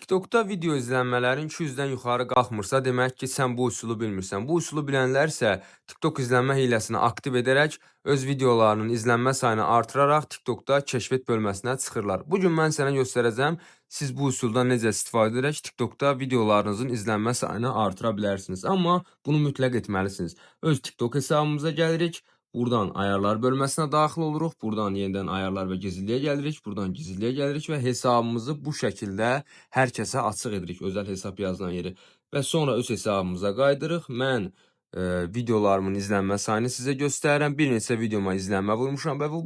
TikTokda video izlənmələrin 200-dən yuxarı qalxmırsa, demək ki, sən bu üsulu bilmirsən. Bu üsulu bilənlər isə TikTok izlənmə hiləsini aktiv edərək öz videolarının izlənmə sayını artıraraq TikTokda kəşfiyyat bölməsinə çıxırlar. Bu gün mən sənə göstərəcəm, siz bu üsuldan necə istifadə edərək TikTokda videolarınızın izlənmə sayını artıra bilərsiniz. Amma bunu mütləq etməlisiniz. Öz TikTok hesabımıza gəlirik. Buradan ayarlar bölməsinə daxil oluruq. Buradan yenidən ayarlar və gizliliyə gəlirik. Buradan gizliliyə gəlirik və hesabımızı bu şəkildə hər kəsə açıq edirik. Özəl hesab yazılan yeri. Və sonra öz hesabımıza qaydırıq. Mən videolarımın izlənmə sayını sizə göstərirəm. Bir neçə videoma izlənmə vurmuşam və bu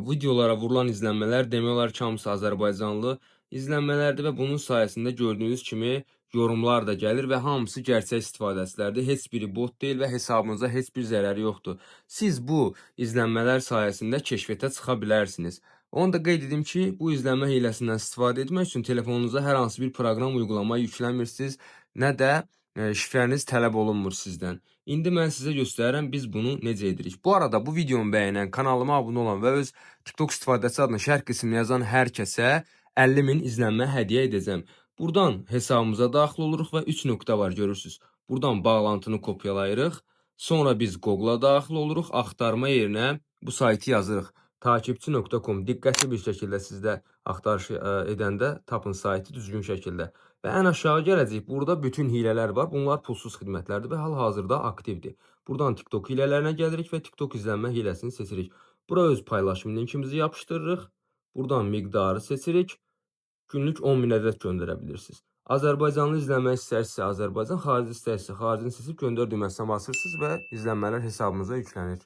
videolara vurulan izlənmələr demək olar ki, hamısı azərbaycanlı izlənmələrdir və bunun sayəsində gördüyünüz kimi yorumlar da gəlir və hamısı gerçək istifadəçilərdir. Heç biri bot deyil və hesabınıza heç bir zərəri yoxdur. Siz bu izlənmələr sayəsində kəşfiyyata çıxa bilərsiniz. Onu da qeyd edim ki, bu izlənmə hiləsindən istifadə etmək üçün telefonunuza hər hansı bir proqram, uygulama yükləmirsiniz, nə də şifrəniz tələb olunmur sizdən. İndi mən sizə göstərirəm biz bunu necə edirik. Bu arada bu videomu bəyənən, kanalıma abunə olan və öz TikTok istifadəçi adını şərh qisminə yazan hər kəsə 50.000 izlənmə hədiyyə edəcəm. Buradan hesabımıza daxil oluruq və 3 nöqtə var, görürsünüz. Buradan bağlantını kopyalayırıq. Sonra biz Google-a daxil oluruq. Axtarma yerinə bu saytı yazırıq. Takipçi.com. Diqqətli bir şəkildə sizdə axtarış edəndə tapın saytı düzgün şəkildə. Və ən aşağı gələcək. Burada bütün hilələr var. Bunlar pulsuz xidmətlərdir və hal-hazırda aktivdir. Buradan TikTok hilələrinə gəlirik və TikTok izlənmə hiləsini seçirik. Bura öz paylaşım linkimizi yapışdırırıq. Buradan miqdarı seçirik. Günlük 10.000 ədəd göndərə bilirsiniz. Azərbaycanlı izləmək istərsə Azərbaycan, xarici istərsə xaricini seçib göndər düyməsine basırsınız və izlənmələr hesabımıza yüklənir.